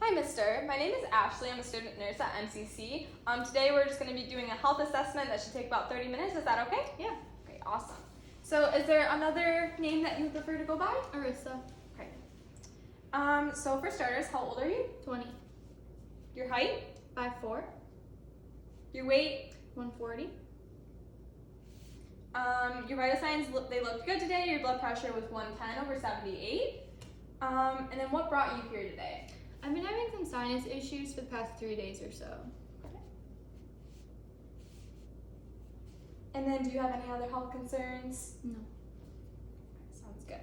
Hi, Mister. My name is Ashley. I'm a student nurse at MCC. Today we're just going to be doing a health assessment that should take about 30 minutes. Is that okay? Yeah. Okay, awesome. So is there another name that you would prefer to go by? Arissa. Okay. So for starters, how old are you? 20. Your height? 5'4". Your weight? 140. Your vital signs, they looked good today. Your blood pressure was 110/78. And then what brought you here today? I've been having some sinus issues for the past 3 days or so. And then do you have any other health concerns? No. Sounds good.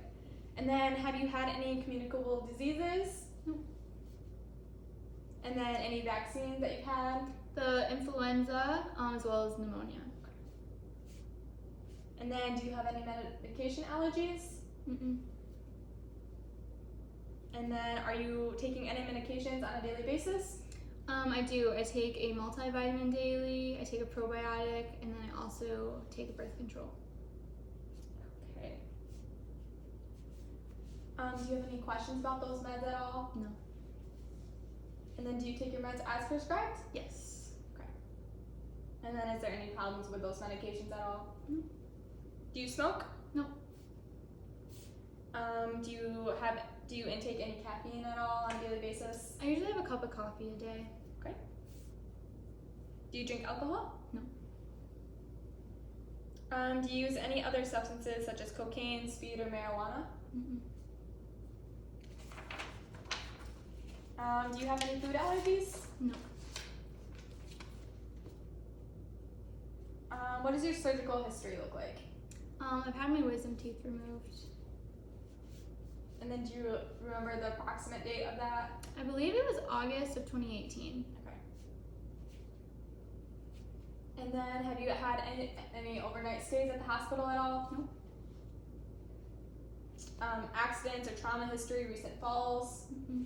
And then have you had any communicable diseases? No. And then any vaccines that you've had? The influenza, as well as pneumonia. And then do you have any medication allergies? Mm-mm. And then are you taking any medications on a daily basis? I do. I take a multivitamin daily, I take a probiotic, and then I also take a birth control. Okay. Do you have any questions about those meds at all? No. And then do you take your meds as prescribed? Yes. Okay. And then is there any problems with those medications at all? No. Do you smoke? No. Do you intake any caffeine at all on a daily basis? I usually have a cup of coffee a day. Okay. Do you drink alcohol? No. Do you use any other substances such as cocaine, speed, or marijuana? Mm-mm. Do you have any food allergies? No. What does your surgical history look like? I've had my wisdom teeth removed. And then do you remember the approximate date of that? I believe it was August of 2018. Okay. And then have you had any overnight stays at the hospital at all? No. Accidents or trauma history, recent falls? Mm-mm.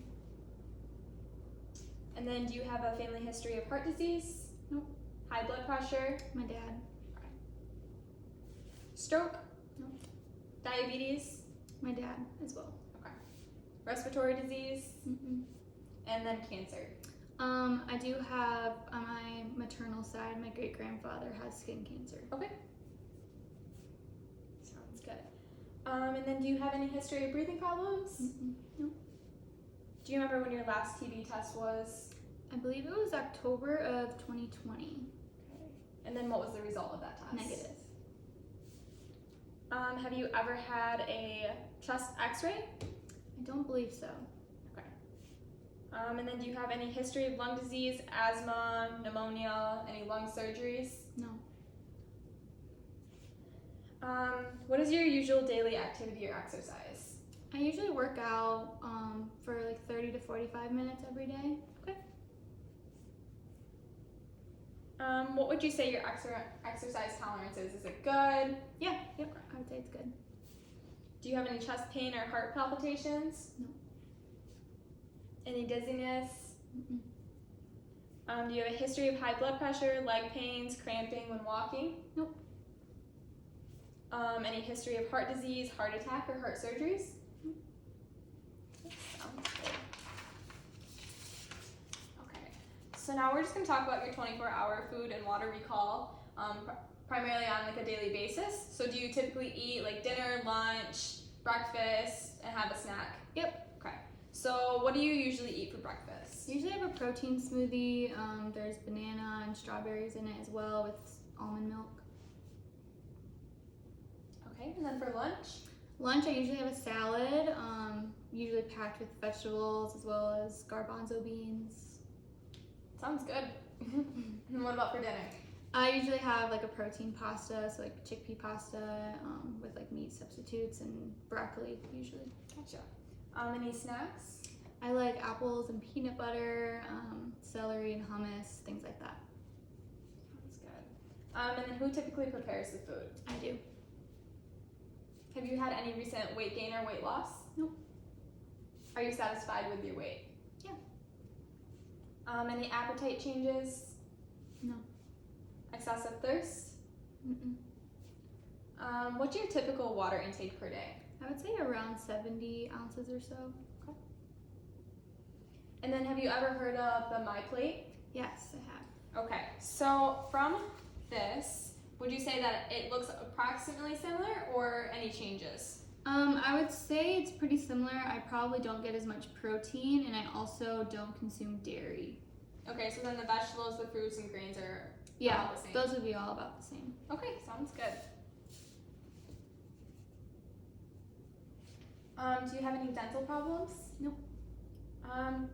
And then do you have a family history of heart disease? No. High blood pressure? My dad. Stroke? No. Diabetes? My dad as well. Okay. Respiratory disease? Mm-mm. And then cancer? I do have, on my maternal side, my great-grandfather has skin cancer. Okay. Sounds good. And then do you have any history of breathing problems? Mm-mm. No. Do you remember when your last TB test was? I believe it was October of 2020. Okay. And then what was the result of that test? Negative. Have you ever had a chest x-ray? I don't believe so. Okay. And then do you have any history of lung disease, asthma, pneumonia, any lung surgeries? No. What is your usual daily activity or exercise? I usually work out for like 30 to 45 minutes every day. Okay. What would you say your exercise tolerance is? Is it good? Yeah, yep, I would say it's good. Do you have any chest pain or heart palpitations? No. Any dizziness? Mm-mm. Do you have a history of high blood pressure, leg pains, cramping when walking? Nope. Any history of heart disease, heart attack, or heart surgeries? Nope. Sounds good. Okay, so now we're just going to talk about your 24-hour food and water recall, primarily on like a daily basis. So do you typically eat like dinner, lunch, breakfast, and have a snack? Yep. Okay, so what do you usually eat for breakfast? Usually I have a protein smoothie. There's banana and strawberries in it as well with almond milk. Okay, and then for lunch? Lunch, I usually have a salad, usually packed with vegetables as well as garbanzo beans. Sounds good. And what about for dinner? I usually have like a protein pasta, so like chickpea pasta with like meat substitutes and broccoli usually. Gotcha. Any snacks? I like apples and peanut butter, celery and hummus, things like that. Sounds good. And then who typically prepares the food? I do. Have you had any recent weight gain or weight loss? Nope. Are you satisfied with your weight? Yeah. Any appetite changes? No. Excessive thirst? Mm-mm. What's your typical water intake per day? I would say around 70 ounces or so. And then have you ever heard of the MyPlate? Yes, I have. Okay, so from this, would you say that it looks approximately similar or any changes? I would say it's pretty similar. I probably don't get as much protein, and I also don't consume dairy. Okay, so then the vegetables, the fruits, and grains are Yeah, about the same. those would be all about the same. Okay, sounds good. Do you have any dental problems? Nope.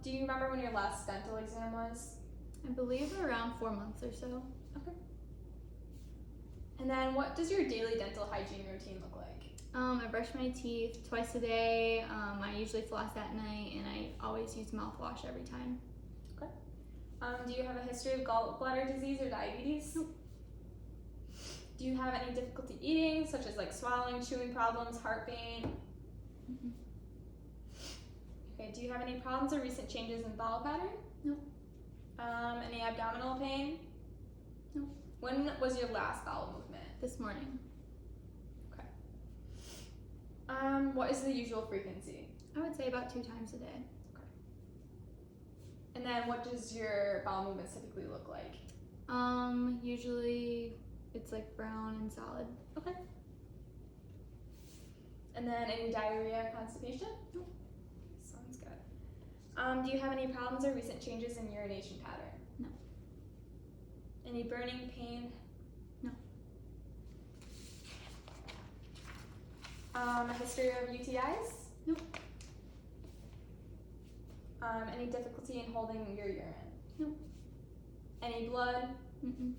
Do you remember when your last dental exam was? I believe around 4 months or so. And then what does your daily dental hygiene routine look like? I brush my teeth twice a day. I usually floss at night, and I always use mouthwash every time. Do you have a history of gallbladder disease or diabetes? Nope. Do you have any difficulty eating, such as like swallowing, chewing problems, heart pain? Mm-mm. Okay, do you have any problems or recent changes in bowel pattern? Nope. Any abdominal pain? Nope. When was your last bowel movement? This morning. What is the usual frequency? I would say about 2 times a day. And then what does your bowel movements typically look like? Usually it's like brown and solid. Okay. And then any diarrhea, constipation? Nope. Sounds good. Do you have any problems or recent changes in urination pattern? No. Any burning pain? No. A history of UTIs? Nope. Any difficulty in holding your urine? Nope. Any blood? Mm-mm.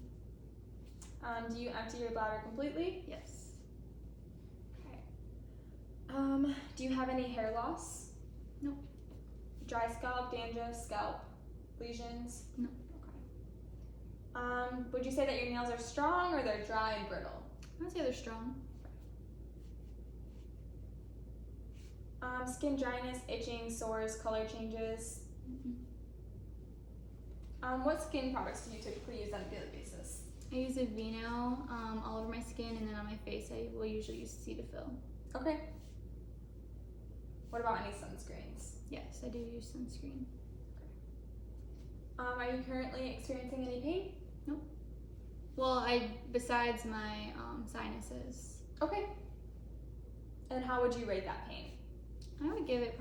Do you empty your bladder completely? Yes. Okay. Do you have any hair loss? Nope. Dry scalp, dandruff, scalp lesions? No. Okay. Would you say that your nails are strong or they're dry and brittle? I would say they're strong. Skin dryness, itching, sores, color changes. Mm-mm. What skin products do you typically use on a daily basis? I use Aveeno all over my skin, and then on my face I will usually use Cetaphil. Okay. What about any sunscreens? Yes, I do use sunscreen. Are you currently experiencing any pain? Well, besides my sinuses, Okay. And how would you rate that pain? I would give it